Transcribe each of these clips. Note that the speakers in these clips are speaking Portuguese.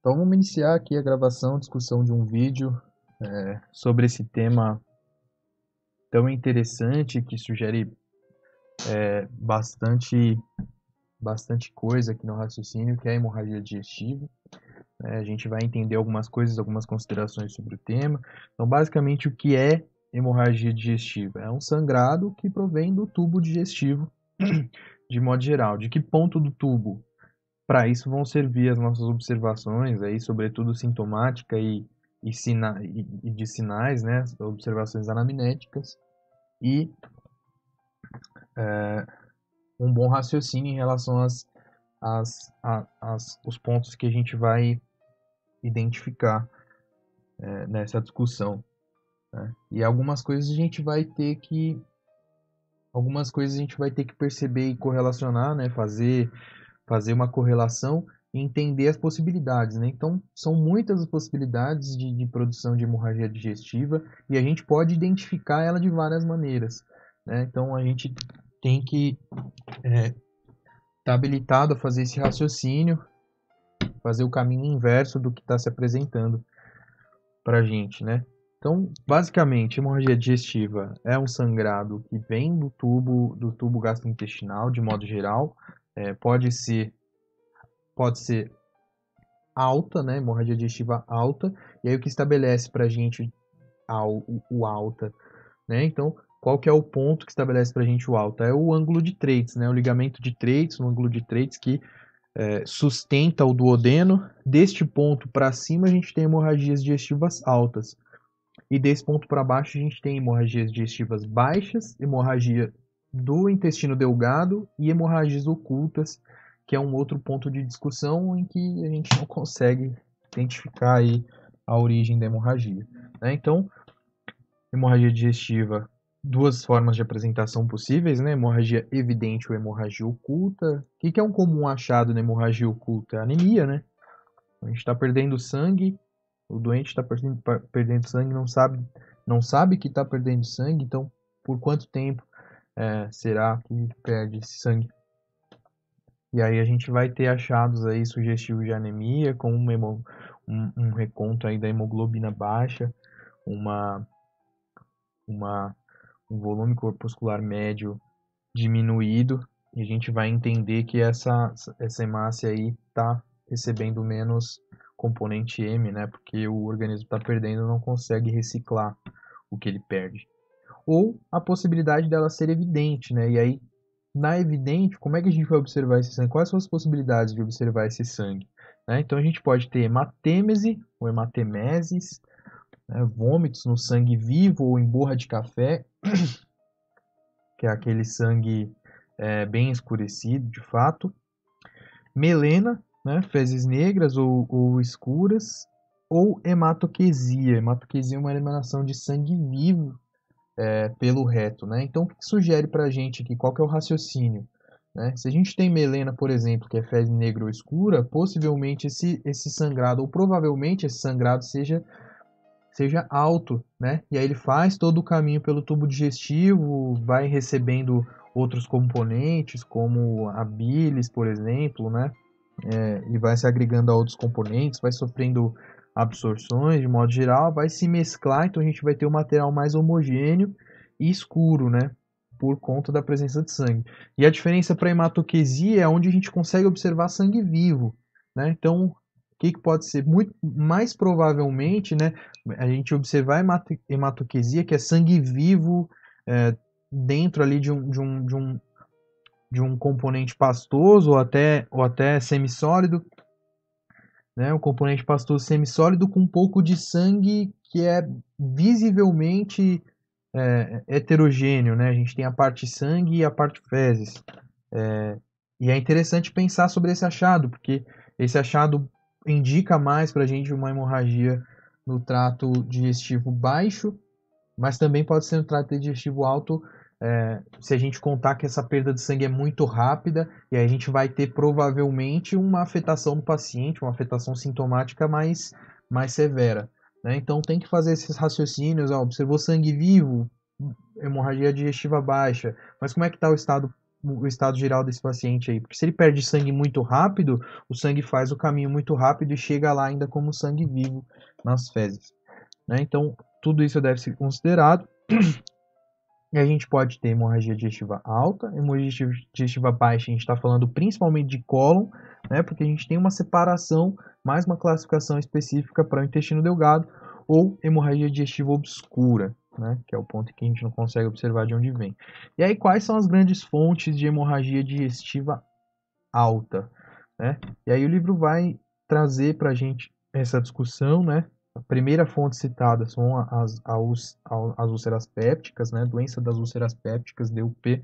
Então vamos iniciar aqui a gravação, discussão de um vídeo sobre esse tema tão interessante que sugere bastante, bastante coisa aqui no raciocínio, que é a hemorragia digestiva. A gente vai entender algumas coisas, algumas considerações sobre o tema. Então, basicamente, o que é hemorragia digestiva? É um sangrado que provém do tubo digestivo, de modo geral. De que ponto do tubo? Para isso vão servir as nossas observações, aí, sobretudo sintomática e de sinais, né, observações anamnéticas, e um bom raciocínio em relação os pontos que a gente vai identificar nessa discussão. Né? E algumas coisas a gente vai ter que perceber e correlacionar, né, fazer uma correlação e entender as possibilidades, né? Então, são muitas as possibilidades de produção de hemorragia digestiva e a gente pode identificar ela de várias maneiras, né? Então, a gente tem que estar habilitado a fazer esse raciocínio, fazer o caminho inverso do que está se apresentando para a gente, né? Então, basicamente, hemorragia digestiva é um sangrado que vem do tubo gastrointestinal, de modo geral. Pode ser alta, né? Hemorragia digestiva alta. E aí o que estabelece para a gente o alta, né? Então, qual que é o ponto que estabelece para a gente o alta? É o ângulo de Treitz, né? O ligamento de Treitz, o ângulo de Treitz que sustenta o duodeno. Deste ponto para cima a gente tem hemorragias digestivas altas. E desse ponto para baixo a gente tem hemorragias digestivas baixas, hemorragia do intestino delgado e hemorragias ocultas, que é um outro ponto de discussão em que a gente não consegue identificar aí a origem da hemorragia. Né? Então, hemorragia digestiva, duas formas de apresentação possíveis, né? Hemorragia evidente ou hemorragia oculta. O que é um comum achado na hemorragia oculta? Anemia, né? A gente está perdendo sangue, o doente está perdendo sangue, não sabe que está perdendo sangue, então por quanto tempo será que perde esse sangue? E aí a gente vai ter achados aí sugestivos de anemia, com um reconto aí da hemoglobina baixa, uma, um volume corpuscular médio diminuído, e a gente vai entender que essa hemácia aí está recebendo menos componente M, né? Porque o organismo está perdendo e não consegue reciclar o que ele perde. Ou a possibilidade dela ser evidente, né? E aí, na evidente, como é que a gente vai observar esse sangue? Quais são as possibilidades de observar esse sangue? Né? Então a gente pode ter hematêmese ou hematemeses, né? Vômitos no sangue vivo ou em borra de café, que é aquele sangue bem escurecido, de fato. Melena, né, fezes negras ou escuras, ou hematoquesia. Hematoquesia é uma eliminação de sangue vivo pelo reto, né? Então, o que sugere para a gente aqui? Qual que é o raciocínio? Né? Se a gente tem melena, por exemplo, que é fezes negra ou escura, possivelmente esse sangrado, ou provavelmente esse sangrado seja alto, né? E aí ele faz todo o caminho pelo tubo digestivo, vai recebendo outros componentes, como a bilis, por exemplo, né? E vai se agregando a outros componentes, vai sofrendo absorções de modo geral, vai se mesclar, então a gente vai ter um material mais homogêneo e escuro, né? Por conta da presença de sangue. E a diferença para a hematoquesia é onde a gente consegue observar sangue vivo, né? Então, o que pode ser? Muito mais provavelmente, né? A gente observar a hematoquesia, que é sangue vivo dentro ali de um componente pastoso ou até semissólido, né? Um componente pastoso semissólido com um pouco de sangue que é visivelmente heterogêneo, né? A gente tem a parte sangue e a parte fezes. E é interessante pensar sobre esse achado, porque esse achado indica mais para a gente uma hemorragia no trato digestivo baixo, mas também pode ser no trato digestivo alto, se a gente contar que essa perda de sangue é muito rápida, e aí a gente vai ter provavelmente uma afetação no paciente, uma afetação sintomática mais severa. Né? Então tem que fazer esses raciocínios, observou sangue vivo, hemorragia digestiva baixa, mas como é que está o estado o estado geral desse paciente aí? Porque se ele perde sangue muito rápido, o sangue faz o caminho muito rápido e chega lá ainda como sangue vivo nas fezes, né? Então, tudo isso deve ser considerado. E a gente pode ter hemorragia digestiva alta, hemorragia digestiva baixa, a gente está falando principalmente de cólon, né? Porque a gente tem uma separação, mais uma classificação específica para o intestino delgado, ou hemorragia digestiva obscura, né? Que é o ponto que a gente não consegue observar de onde vem. E aí, quais são as grandes fontes de hemorragia digestiva alta, né? E aí o livro vai trazer para a gente essa discussão, né? A primeira fonte citada são as úlceras pépticas, né? Doença das úlceras pépticas, DUP,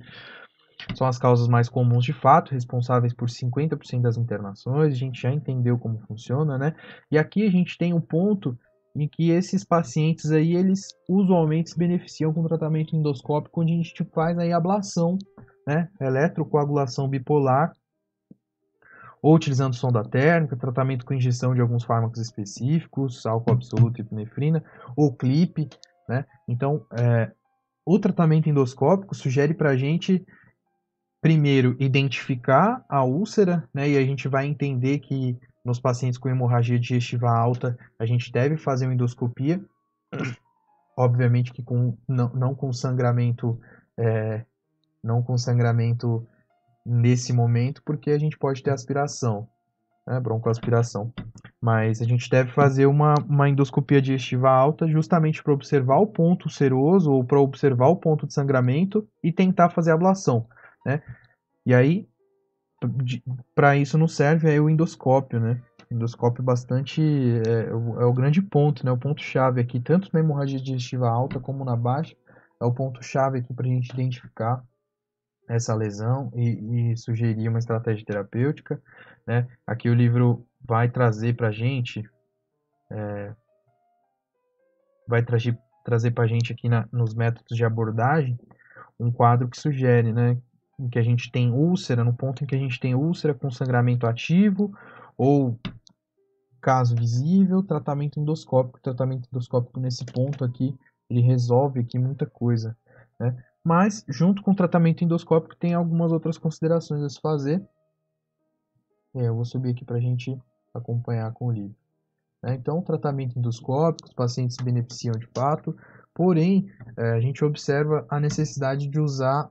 são as causas mais comuns de fato, responsáveis por 50% das internações. A gente já entendeu como funciona, né? E aqui a gente tem um ponto em que esses pacientes aí, eles usualmente se beneficiam com tratamento endoscópico, onde a gente faz aí ablação, né? Eletrocoagulação bipolar, ou utilizando sonda térmica, tratamento com injeção de alguns fármacos específicos, álcool absoluto e epinefrina, ou clipe, né? Então, o tratamento endoscópico sugere para a gente, primeiro, identificar a úlcera, né? E a gente vai entender que nos pacientes com hemorragia digestiva alta, a gente deve fazer uma endoscopia, obviamente que não com sangramento, não com sangramento nesse momento, porque a gente pode ter aspiração, né, broncoaspiração. Mas a gente deve fazer uma endoscopia digestiva alta justamente para observar o ponto ulceroso ou para observar o ponto de sangramento e tentar fazer a ablação, né? E aí, para isso nos serve aí o endoscópio, né? Endoscópio bastante é o grande ponto, né? O ponto-chave aqui, tanto na hemorragia digestiva alta como na baixa, é o ponto-chave aqui para a gente identificar essa lesão e sugerir uma estratégia terapêutica, né? Aqui o livro vai trazer para a gente, trazer para a gente aqui nos métodos de abordagem um quadro que sugere, né, em que a gente tem úlcera, no ponto em que a gente tem úlcera com sangramento ativo ou caso visível, tratamento endoscópico nesse ponto aqui, ele resolve aqui muita coisa, né? Mas, junto com o tratamento endoscópico, tem algumas outras considerações a se fazer. Eu vou subir aqui para a gente acompanhar com o livro, né? Então, tratamento endoscópico, os pacientes se beneficiam de fato, porém, a gente observa a necessidade de usar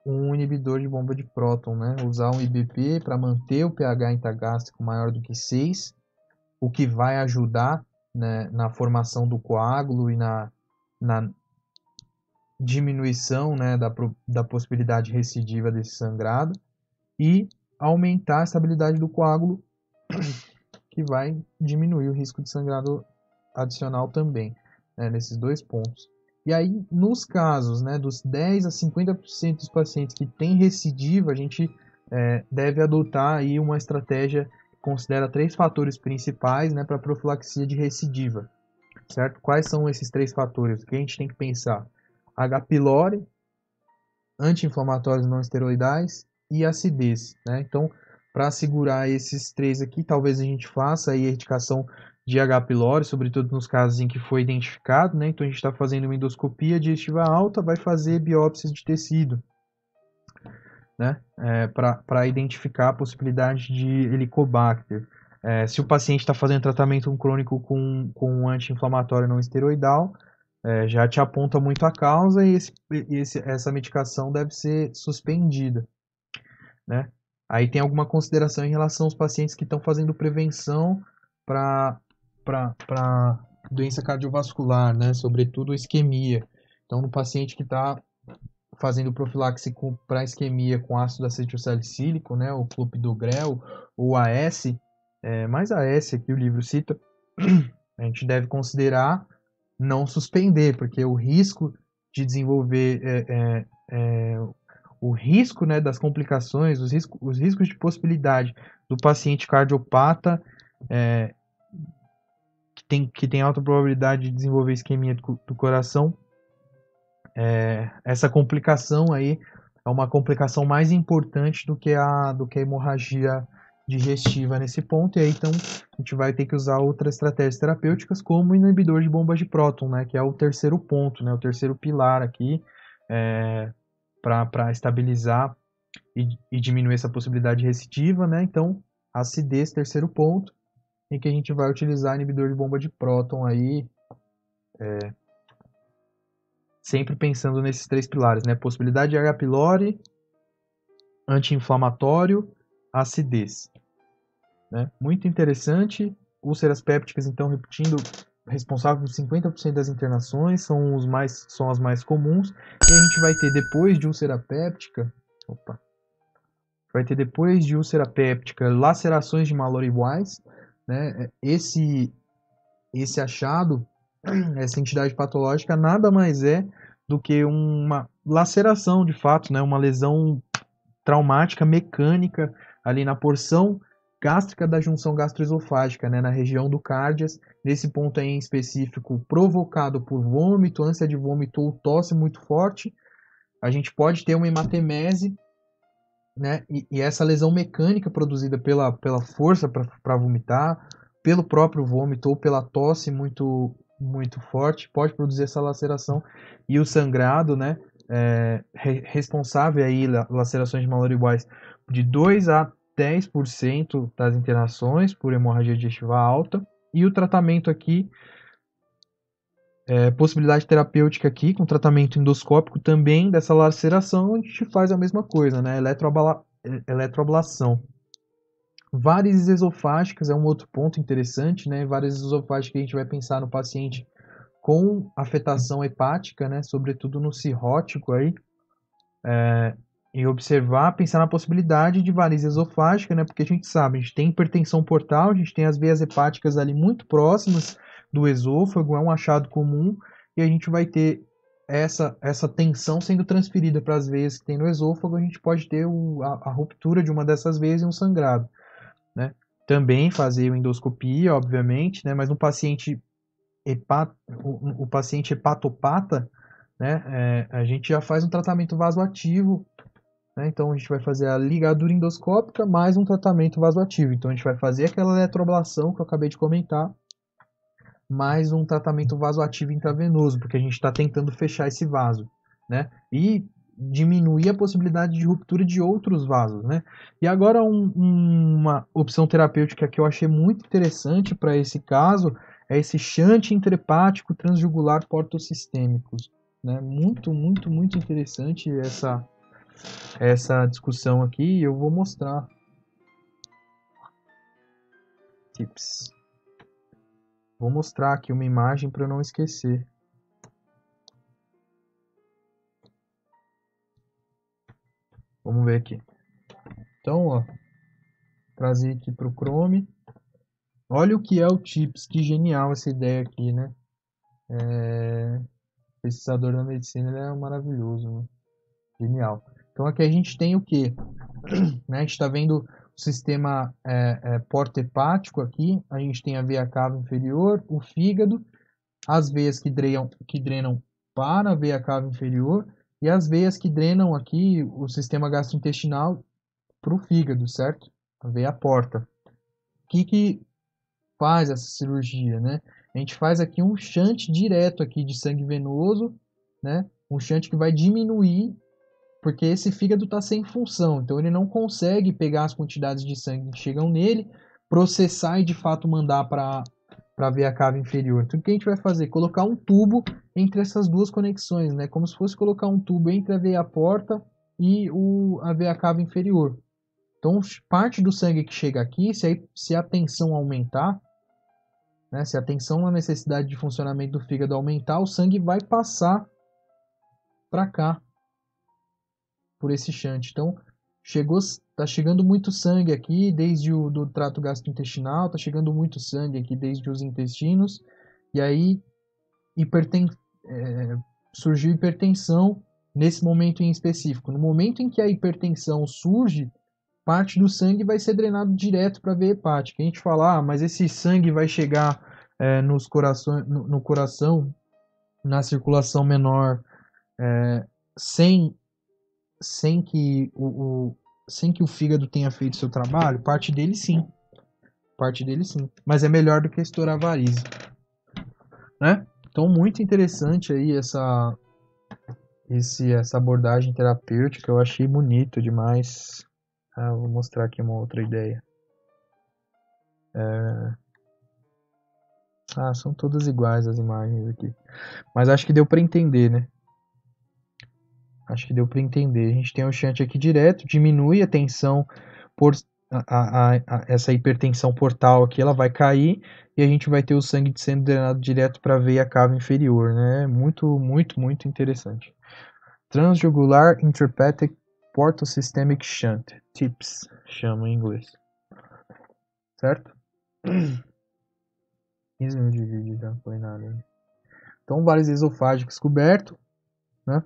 um inibidor de bomba de próton, né? Usar um IBP para manter o pH intragástrico maior do que 6, o que vai ajudar, né, na formação do coágulo e na diminuição, né, da possibilidade recidiva desse sangrado, e aumentar a estabilidade do coágulo, que vai diminuir o risco de sangrado adicional também, né, nesses dois pontos. E aí, nos casos, né, dos 10 a 50% dos pacientes que têm recidiva, a gente deve adotar aí uma estratégia que considera 3 fatores principais, né, para profilaxia de recidiva, certo? Quais são esses 3 fatores? O que a gente tem que pensar? H. pylori, anti-inflamatórios não esteroidais e acidez, né? Então, para assegurar esses 3 aqui, talvez a gente faça aí a erradicação de H. pylori, sobretudo nos casos em que foi identificado, né? Então, a gente está fazendo uma endoscopia digestiva alta, vai fazer biópsias de tecido, né? Para identificar a possibilidade de Helicobacter. Se o paciente está fazendo tratamento crônico com um anti-inflamatório não esteroidal, já te aponta muito a causa e essa medicação deve ser suspendida, né? Aí tem alguma consideração em relação aos pacientes que estão fazendo prevenção para doença cardiovascular, né? Sobretudo isquemia. Então, no paciente que está fazendo profilaxe para isquemia com ácido acetilsalicílico, né? O clopidogrel ou AS, mais AS aqui o livro cita, a gente deve considerar não suspender, porque o risco de desenvolver o risco, né, das complicações, os riscos de possibilidade do paciente cardiopata que tem alta probabilidade de desenvolver isquemia do coração, essa complicação aí é uma complicação mais importante do que a hemorragia digestiva nesse ponto, e aí então a gente vai ter que usar outras estratégias terapêuticas, como o inibidor de bombas de próton, né, que é o terceiro ponto, né, o terceiro pilar aqui, para estabilizar e diminuir essa possibilidade recidiva, né? Então, acidez, terceiro ponto, em que a gente vai utilizar inibidor de bomba de próton aí, sempre pensando nesses três pilares, né? Possibilidade de H. pylori, anti-inflamatório, acidez, né? Muito interessante. Úlceras pépticas, então, repetindo, responsável por 50% das internações, são as mais comuns. E a gente vai ter, depois de úlcera péptica, lacerações de Mallory-Weiss, né? Esse achado, essa entidade patológica, nada mais é do que uma laceração, de fato, né? Uma lesão traumática mecânica ali na porção gástrica da junção gastroesofágica, né? Na região do cárdias, nesse ponto aí em específico, provocado por vômito, ânsia de vômito ou tosse muito forte. A gente pode ter uma hematemese, né? E essa lesão mecânica produzida pela força para vomitar, pelo próprio vômito ou pela tosse muito forte, pode produzir essa laceração. E o sangrado, né? Responsável aí, lacerações de Mallory-Weiss, de 2 a 10% das internações por hemorragia digestiva alta. E o tratamento aqui, possibilidade terapêutica aqui, com tratamento endoscópico também dessa laceração, a gente faz a mesma coisa, né? Eletroablação. Várias esofágicas é um outro ponto interessante, né? Várias esofágicas que a gente vai pensar no paciente com afetação hepática, né? Sobretudo no cirrótico aí, e observar, pensar na possibilidade de varize esofágica, né? Porque a gente sabe, a gente tem hipertensão portal, a gente tem as veias hepáticas ali muito próximas do esôfago, é um achado comum, e a gente vai ter essa tensão sendo transferida para as veias que tem no esôfago, a gente pode ter a ruptura de uma dessas veias e um sangrado, né? Também fazer endoscopia, obviamente, né? Mas no paciente o paciente hepatopata, né? A gente já faz um tratamento vasoativo, né? Então a gente vai fazer a ligadura endoscópica mais um tratamento vasoativo. Então a gente vai fazer aquela eletroablação que eu acabei de comentar, mais um tratamento vasoativo intravenoso, porque a gente está tentando fechar esse vaso, né? E diminuir a possibilidade de ruptura de outros vasos, né? E agora uma opção terapêutica que eu achei muito interessante para esse caso é esse shunt intrahepático transjugular portosistêmicos, né? Muito interessante essa discussão aqui. Eu vou mostrar tips. Vou mostrar aqui uma imagem para eu não esquecer. Vamos ver aqui. Então, ó, trazer aqui para o Chrome. Olha o que é o TIPS, que genial essa ideia aqui, né? Pesquisador da medicina, ele é maravilhoso, né? Genial. Então aqui a gente tem o que? Né? A gente está vendo o sistema porta-hepático aqui, a gente tem a veia cava inferior, o fígado, as veias que drenam para a veia cava inferior e as veias que drenam aqui o sistema gastrointestinal para o fígado, certo? A veia porta. O que faz essa cirurgia, né? A gente faz aqui um shunt direto aqui de sangue venoso, né? Um shunt que vai diminuir, porque esse fígado está sem função, então ele não consegue pegar as quantidades de sangue que chegam nele, processar e de fato mandar para a veia cava inferior. Então o que a gente vai fazer? Colocar um tubo entre essas duas conexões, né? Como se fosse colocar um tubo entre a veia porta e a veia cava inferior. Então parte do sangue que chega aqui, se a tensão aumentar, né? Se a tensão na necessidade de funcionamento do fígado aumentar, o sangue vai passar para cá, por esse shunt. Então, tá chegando muito sangue aqui desde o do trato gastrointestinal, tá chegando muito sangue aqui desde os intestinos, e aí surgiu hipertensão nesse momento em específico. No momento em que a hipertensão surge, parte do sangue vai ser drenado direto para a veia hepática. A gente fala, mas esse sangue vai chegar no coração, na circulação menor, sem, sem que sem que o fígado tenha feito seu trabalho? Parte dele sim. Parte dele sim. Mas é melhor do que estourar varize, né? Então, muito interessante aí essa abordagem terapêutica eu achei bonito demais. Vou mostrar aqui uma outra ideia. São todas iguais as imagens aqui. Mas acho que deu para entender, né? Acho que deu para entender. A gente tem o shunt aqui direto, diminui a tensão por essa hipertensão portal aqui, ela vai cair e a gente vai ter o sangue sendo drenado direto para a veia cava inferior, né? Muito, muito, muito interessante. Transjugular Intrahepatic Portosystemic Shunt, TIPS, chama em inglês. Certo? 15 minutos de vídeo, já não foi nada. Então, vários esofágicos coberto, né?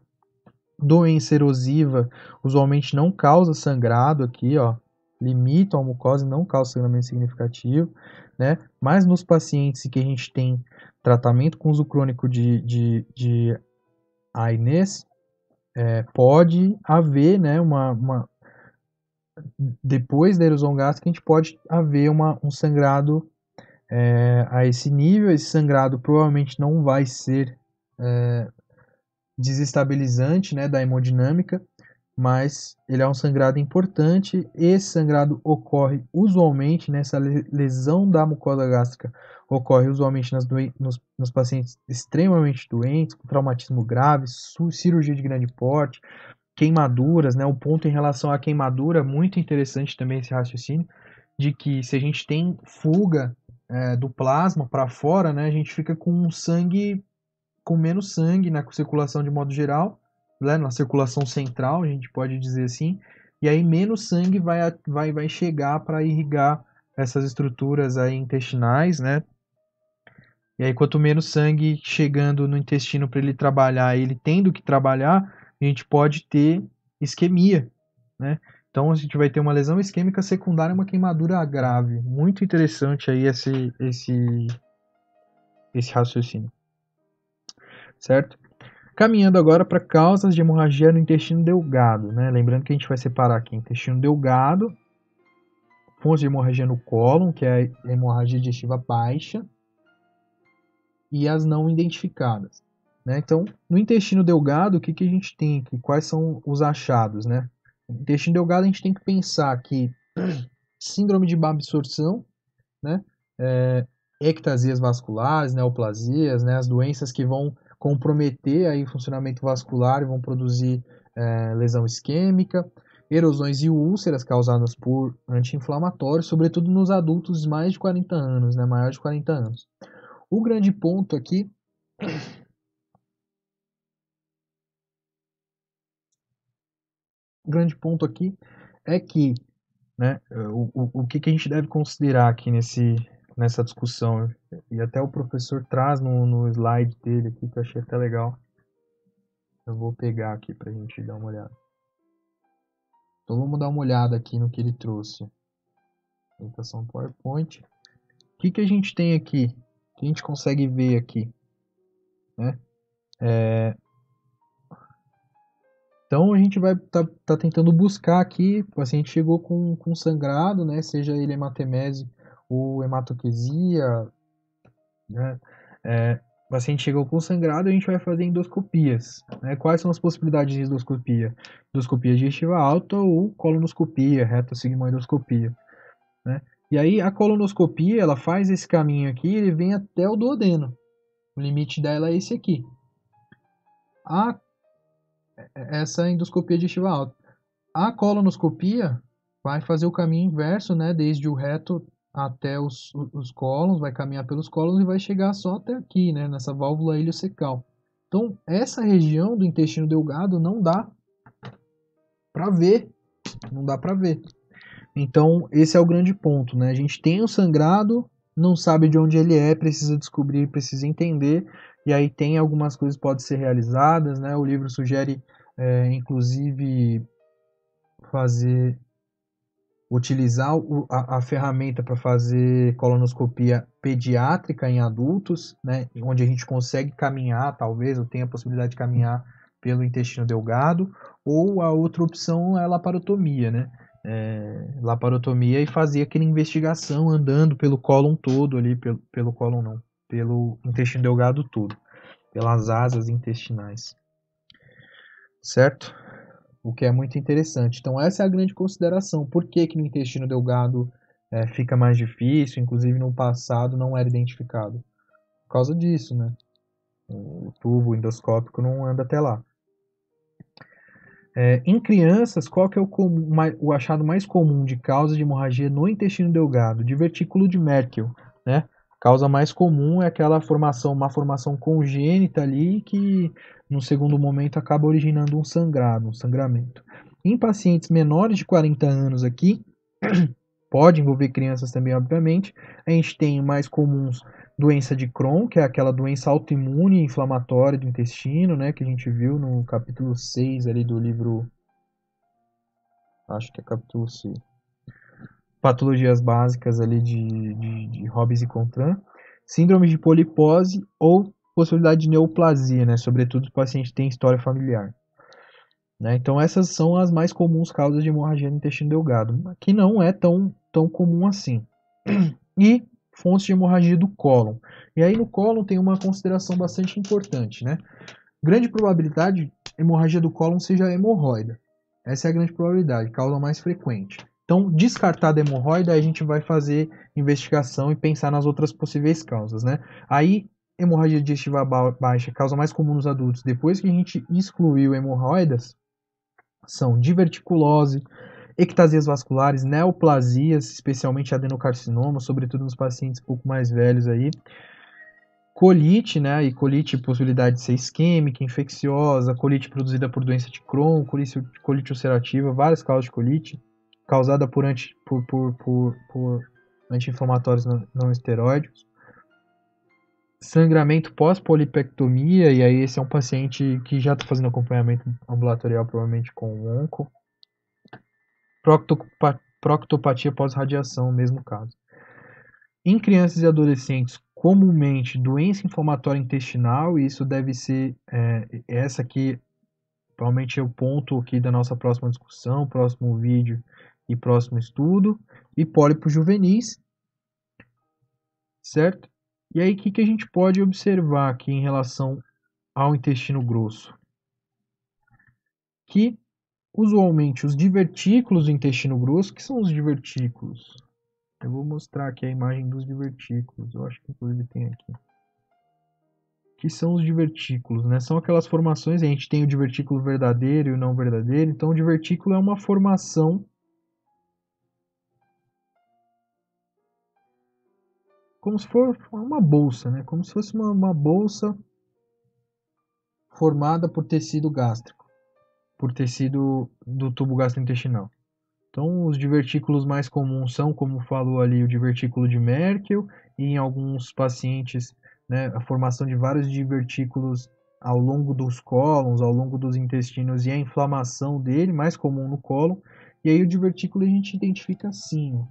Doença erosiva usualmente não causa sangrado aqui, ó. Limita a mucosa e não causa sangramento significativo, né? Mas nos pacientes que a gente tem tratamento com uso crônico de AINES, pode haver, né, depois da erosão gástrica, a gente pode haver um sangrado a esse nível. Esse sangrado provavelmente não vai ser desestabilizante, né, da hemodinâmica, mas ele é um sangrado importante. Esse sangrado ocorre usualmente, nessa lesão da mucosa gástrica, ocorre usualmente nos pacientes extremamente doentes, com traumatismo grave, cirurgia de grande porte, queimaduras, né? O ponto em relação à queimadura, muito interessante também esse raciocínio, de que se a gente tem fuga do plasma para fora, né, a gente fica com sangue, com menos sangue na circulação de modo geral, né, na circulação central, a gente pode dizer assim, e aí menos sangue vai chegar para irrigar essas estruturas aí intestinais, né? E aí quanto menos sangue chegando no intestino para ele trabalhar, ele tendo que trabalhar, a gente pode ter isquemia, né? Então a gente vai ter uma lesão isquêmica secundária, uma queimadura grave. Muito interessante aí esse raciocínio, certo? Caminhando agora para causas de hemorragia no intestino delgado, né? Lembrando que a gente vai separar aqui intestino delgado, fontes de hemorragia no cólon, que é a hemorragia digestiva baixa, e as não identificadas, né? Então, no intestino delgado, o que a gente tem aqui? Quais são os achados, né? No intestino delgado, a gente tem que pensar que síndrome de má absorção, né? Ectasias vasculares, neoplasias, né? As doenças que vão comprometer aí o funcionamento vascular e vão produzir lesão isquêmica, erosões e úlceras causadas por anti-inflamatórios, sobretudo nos adultos mais de 40 anos, né? Maior de 40 anos. O grande ponto aqui é que, né, o que a gente deve considerar aqui nessa discussão, e até o professor traz no slide dele aqui, que eu achei até legal. Eu vou pegar aqui para a gente dar uma olhada. Então vamos dar uma olhada aqui no que ele trouxe. Apresentação PowerPoint. O que a gente tem aqui? O que a gente consegue ver aqui, né? Então a gente vai tá tentando buscar aqui, o paciente chegou com sangrado, né? Seja ele hematemese ou hematoquesia, né? O paciente chegou com sangrado, a gente vai fazer endoscopias, né? Quais são as possibilidades de endoscopia? Endoscopia digestiva alta ou colonoscopia, retossigmoidoscopia, né? E aí a colonoscopia, ela faz esse caminho aqui, ele vem até o duodeno. O limite dela é esse aqui. Essa endoscopia digestiva alta. A colonoscopia vai fazer o caminho inverso, né? Desde o reto até os cólons, vai caminhar pelos cólons e vai chegar só até aqui, né? Nessa válvula iliocecal. Então, essa região do intestino delgado não dá para ver. Não dá para ver. Então, esse é o grande ponto, né? A gente tem o sangrado, não sabe de onde ele é, precisa descobrir, precisa entender. E aí tem algumas coisas que podem ser realizadas, né? O livro sugere, inclusive, utilizar a ferramenta para fazer colonoscopia pediátrica em adultos, né, onde a gente consegue caminhar, talvez, ou tenha a possibilidade de caminhar pelo intestino delgado, ou a outra opção é a laparotomia, né, laparotomia e fazer aquela investigação andando pelo cólon todo ali, pelo cólon não, pelo intestino delgado todo, pelas asas intestinais. certo? O que é muito interessante. Então, essa é a grande consideração. Por que que no intestino delgado fica mais difícil, inclusive no passado não era identificado? Por causa disso, né? O tubo endoscópico não anda até lá. Em crianças, qual que é o achado mais comum de causa de hemorragia no intestino delgado? Divertículo de Merkel, né? A causa mais comum é aquela formação, uma formação congênita ali que no segundo momento acaba originando um sangrado, um sangramento. Em pacientes menores de 40 anos aqui, pode envolver crianças também, obviamente. A gente tem mais comuns doença de Crohn, que é aquela doença autoimune inflamatória do intestino, né, que a gente viu no capítulo 6 ali do livro, acho que é capítulo 6. Patologias básicas ali de Hobbes e Contran. Síndrome de polipose ou possibilidade de neoplasia, né, sobretudo se o paciente tem história familiar. Né? Então essas são as mais comuns causas de hemorragia no intestino delgado, que não é tão comum assim. E fontes de hemorragia do cólon. E aí no cólon tem uma consideração bastante importante, né? Grande probabilidade hemorragia do cólon seja hemorroida. Essa é a grande probabilidade, causa mais frequente. Então, descartada a hemorroida, a gente vai fazer investigação e pensar nas outras possíveis causas, né? Aí, hemorragia digestiva baixa, causa mais comum nos adultos. Depois que a gente excluiu hemorroidas, são diverticulose, ectasias vasculares, neoplasias, especialmente adenocarcinoma, sobretudo nos pacientes um pouco mais velhos aí. Colite, né? E colite, possibilidade de ser isquêmica, infecciosa, colite produzida por doença de Crohn, colite ulcerativa, várias causas de colite, causada por anti-inflamatórios não esteroides. Sangramento pós-polipectomia, e aí esse é um paciente que já está fazendo acompanhamento ambulatorial, provavelmente com onco. Proctopatia pós-radiação, mesmo caso. Em crianças e adolescentes, comumente doença inflamatória intestinal, e isso deve ser essa aqui, provavelmente é o ponto aqui da nossa próxima discussão, próximo vídeo e próximo estudo, e pólipos juvenis, certo? E aí, o que a gente pode observar aqui em relação ao intestino grosso? Que, usualmente, os divertículos do intestino grosso, que são os divertículos? Eu vou mostrar aqui a imagem dos divertículos, eu acho que inclusive tem aqui. Que são os divertículos, né? São aquelas formações, a gente tem o divertículo verdadeiro e o não verdadeiro, então o divertículo é uma formação como se fosse uma bolsa, né? Como se fosse uma bolsa formada por tecido gástrico, por tecido do tubo gastrointestinal. Então, os divertículos mais comuns são, como falou ali, o divertículo de Merkel e em alguns pacientes, né, a formação de vários divertículos ao longo dos cólons, ao longo dos intestinos e a inflamação dele, mais comum no cólon. E aí o divertículo a gente identifica assim, ó.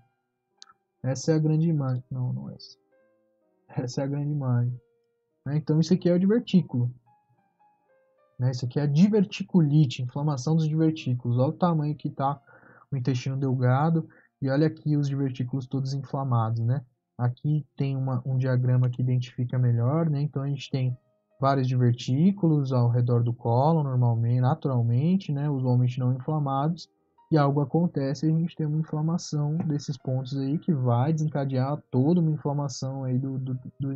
Essa é a grande imagem. Não, não é essa. Essa é a grande imagem. Né? Então isso aqui é o divertículo. Né? Isso aqui é a diverticulite, inflamação dos divertículos. Olha o tamanho que está o intestino delgado e olha aqui os divertículos todos inflamados, né? Aqui tem um diagrama que identifica melhor, né? Então a gente tem vários divertículos ao redor do cólon, normalmente, naturalmente, né? Usualmente não inflamados. E algo acontece, a gente tem uma inflamação desses pontos aí que vai desencadear toda uma inflamação aí do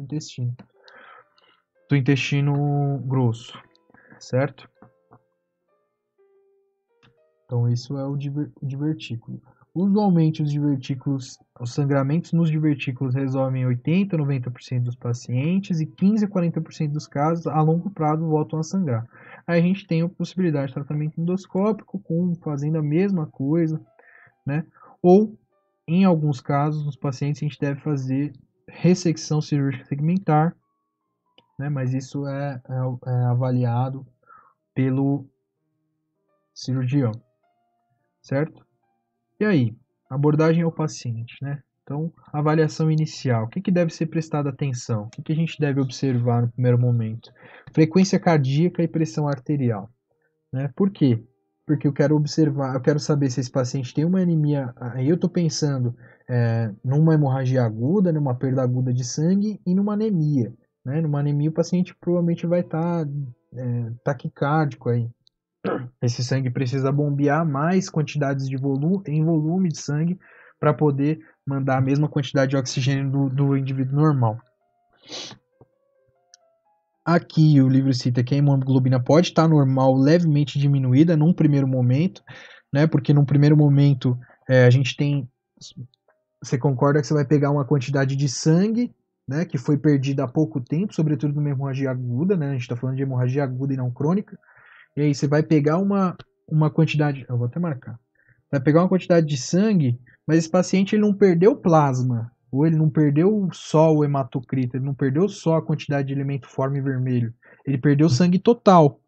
intestino grosso, certo? Então, isso é o divertículo. Usualmente, os sangramentos nos divertículos resolvem 80 a 90% dos pacientes e 15 a 40% dos casos, a longo prazo, voltam a sangrar. Aí a gente tem a possibilidade de tratamento endoscópico, fazendo a mesma coisa, né? Ou, em alguns casos, nos pacientes, a gente deve fazer ressecção cirúrgica segmentar, né? Mas isso é avaliado pelo cirurgião, certo? E aí, abordagem ao paciente, né? Então, avaliação inicial. O que deve ser prestado atenção? O que a gente deve observar no primeiro momento? Frequência cardíaca e pressão arterial. Né? Por quê? Porque eu quero observar, eu quero saber se esse paciente tem uma anemia. Aí eu estou pensando numa hemorragia aguda, numa perda aguda de sangue e numa anemia. Né? Numa anemia, o paciente provavelmente vai estar taquicárdico aí. Esse sangue precisa bombear mais quantidades de volume de sangue para poder mandar a mesma quantidade de oxigênio do indivíduo normal. Aqui o livro cita que a hemoglobina pode estar normal, levemente diminuída num primeiro momento, né? Porque num primeiro momento a gente tem. Você concorda que você vai pegar uma quantidade de sangue, né, que foi perdida há pouco tempo, sobretudo numa hemorragia aguda, né? A gente está falando de hemorragia aguda e não crônica. E aí você vai pegar uma quantidade. Eu vou até marcar. Vai pegar uma quantidade de sangue, mas esse paciente ele não perdeu plasma, ou ele não perdeu só o hematocrito, ele não perdeu só a quantidade de elemento forme vermelho, ele perdeu sangue total,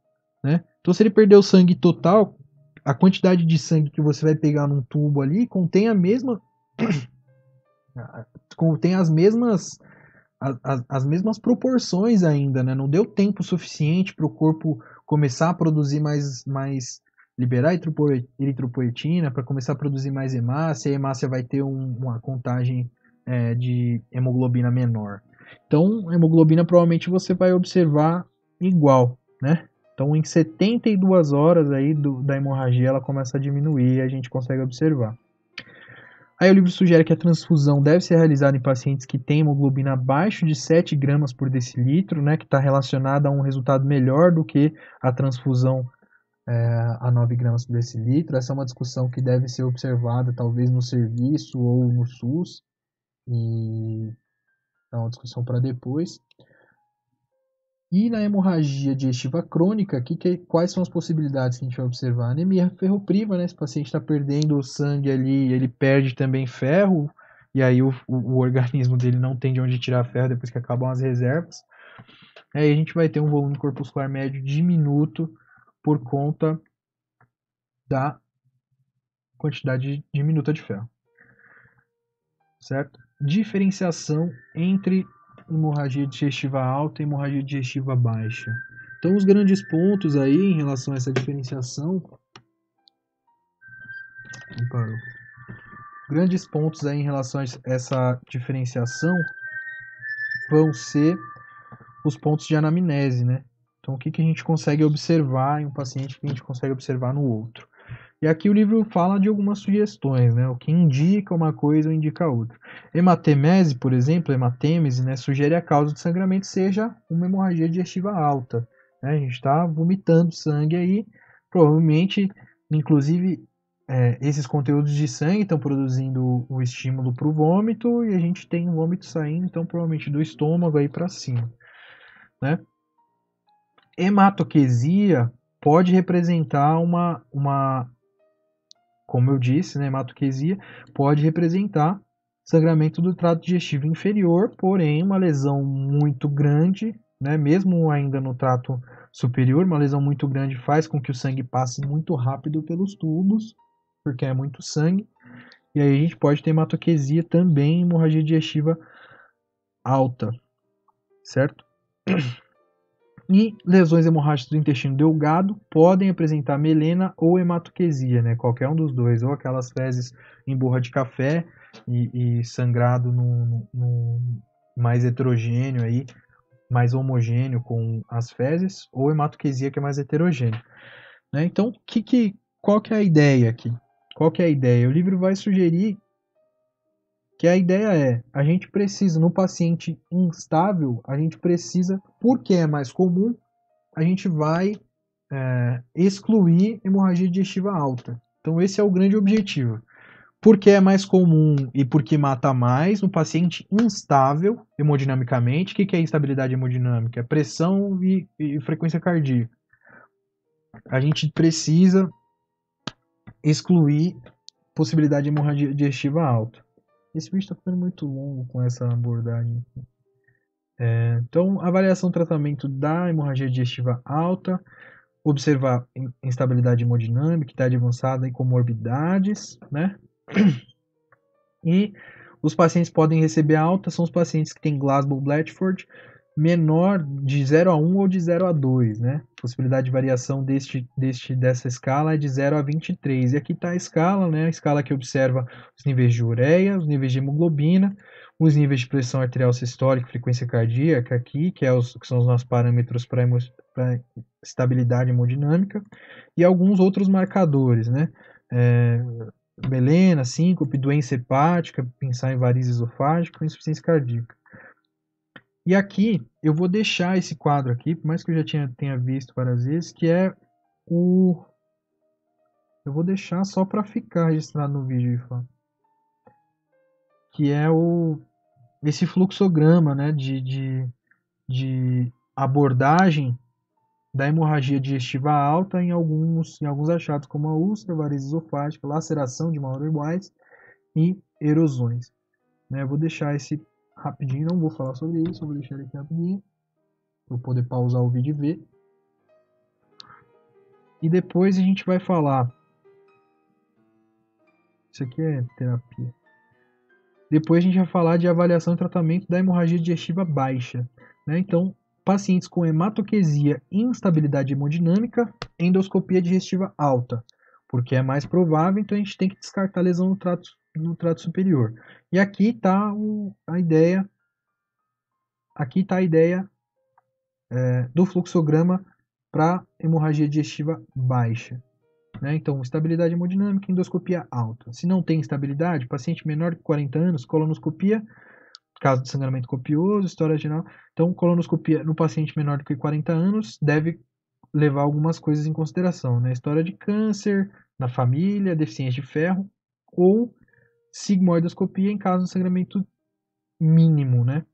né? Então se ele perdeu sangue total, a quantidade de sangue que você vai pegar num tubo ali contém a mesma contém as mesmas proporções ainda, né? Não deu tempo suficiente para o corpo começar a produzir liberar eritropoetina, para começar a produzir mais hemácia, e a hemácia vai ter uma contagem de hemoglobina menor. Então, a hemoglobina provavelmente você vai observar igual, né? Então, em 72 horas aí da hemorragia, ela começa a diminuir e a gente consegue observar. Aí o livro sugere que a transfusão deve ser realizada em pacientes que têm hemoglobina abaixo de 7 gramas por decilitro, né, que está relacionada a um resultado melhor do que a transfusão a 9 gramas por decilitro. Essa é uma discussão que deve ser observada talvez no serviço ou no SUS, e é uma discussão para depois. E na hemorragia digestiva crônica, quais são as possibilidades que a gente vai observar? Anemia ferropriva, né? Esse paciente está perdendo sangue ali, ele perde também ferro, e aí o organismo dele não tem de onde tirar ferro depois que acabam as reservas. Aí a gente vai ter um volume corpuscular médio diminuto por conta da quantidade diminuta de ferro. Certo? Diferenciação entre hemorragia digestiva alta e hemorragia digestiva baixa. Então, os grandes pontos aí em relação a essa diferenciação. Grandes pontos aí em relação a essa diferenciação vão ser os pontos de anamnese, né? Então, o que a gente consegue observar em um paciente que a gente consegue observar no outro. E aqui o livro fala de algumas sugestões, né? O que indica uma coisa ou indica outra. Hematemese, por exemplo, hematêmese, né, sugere a causa do sangramento seja uma hemorragia digestiva alta. Né? A gente está vomitando sangue aí, provavelmente, inclusive, esses conteúdos de sangue estão produzindo o estímulo para o vômito e a gente tem um vômito saindo, então provavelmente do estômago aí para cima. Né? Hematoquesia pode representar como eu disse, né, hematoquesia pode representar sangramento do trato digestivo inferior, porém uma lesão muito grande, né, mesmo ainda no trato superior, uma lesão muito grande faz com que o sangue passe muito rápido pelos tubos, porque é muito sangue, e aí a gente pode ter hematoquesia também, hemorragia digestiva alta, certo? E lesões hemorrágicas do intestino delgado podem apresentar melena ou hematoquesia, né? Qualquer um dos dois, ou aquelas fezes em borra de café e sangrado no mais heterogêneo aí, mais homogêneo com as fezes, ou hematoquesia que é mais heterogêneo. Né? Então, qual que é a ideia aqui? Qual que é a ideia? O livro vai sugerir que a ideia é, a gente precisa, no paciente instável, a gente precisa, porque é mais comum, a gente vai excluir hemorragia digestiva alta. Então esse é o grande objetivo. Porque é mais comum e porque mata mais no paciente instável hemodinamicamente. O que é instabilidade hemodinâmica? Pressão e frequência cardíaca. A gente precisa excluir possibilidade de hemorragia digestiva alta. Esse vídeo está ficando muito longo com essa abordagem. Então, avaliação do tratamento da hemorragia digestiva alta, observar instabilidade hemodinâmica, idade avançada e comorbidades, né? E os pacientes podem receber alta, são os pacientes que têm Glasgow-Blatchford menor de 0 a 1 ou de 0 a 2, né? Possibilidade de variação dessa escala é de 0 a 23. E aqui está a escala, né? A escala que observa os níveis de ureia, os níveis de hemoglobina, os níveis de pressão arterial sistólica, frequência cardíaca aqui, que são os nossos parâmetros para para estabilidade hemodinâmica, e alguns outros marcadores, né? Melena, síncope, doença hepática, pensar em varizes esofágica, insuficiência cardíaca. E aqui eu vou deixar esse quadro aqui, por mais que eu já tenha visto várias vezes, que é o... Eu vou deixar só para ficar registrado no vídeo, que é esse fluxograma, né, de abordagem da hemorragia digestiva alta em alguns achados, como a úlcera, varize esofágica, laceração de Mallory-Weiss e erosões. Né? Eu vou deixar esse rapidinho, não vou falar sobre isso, vou deixar ele aqui rapidinho, para eu poder pausar o vídeo e ver. E depois a gente vai falar... Isso aqui é terapia. Depois a gente vai falar de avaliação e tratamento da hemorragia digestiva baixa. Né? Então, pacientes com hematoquesia e instabilidade hemodinâmica, endoscopia digestiva alta, porque é mais provável, então a gente tem que descartar lesão no trato superior. E aqui está a ideia, do fluxograma para hemorragia digestiva baixa. Né? Então, estabilidade hemodinâmica, endoscopia alta. Se não tem estabilidade, paciente menor de 40 anos, colonoscopia, caso de sangramento copioso, história geral. Então, colonoscopia no paciente menor do que 40 anos deve levar algumas coisas em consideração, né? História de câncer na família, deficiência de ferro ou sigmoidoscopia em caso de sangramento mínimo, né?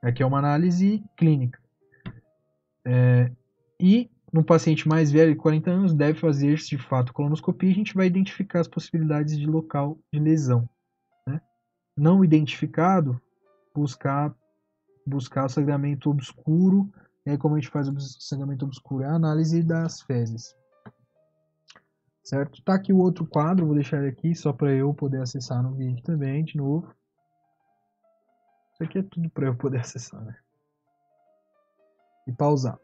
Aqui é uma análise clínica. E no paciente mais velho de 40 anos deve fazer-se de fato colonoscopia e a gente vai identificar as possibilidades de local de lesão. Né? Não identificado, buscar o sangramento obscuro. E aí, como a gente faz o sangramento obscuro? É a análise das fezes. Certo? Tá aqui o outro quadro, vou deixar ele aqui só para eu poder acessar no vídeo também, de novo. Isso aqui é tudo para eu poder acessar, né? E pausar.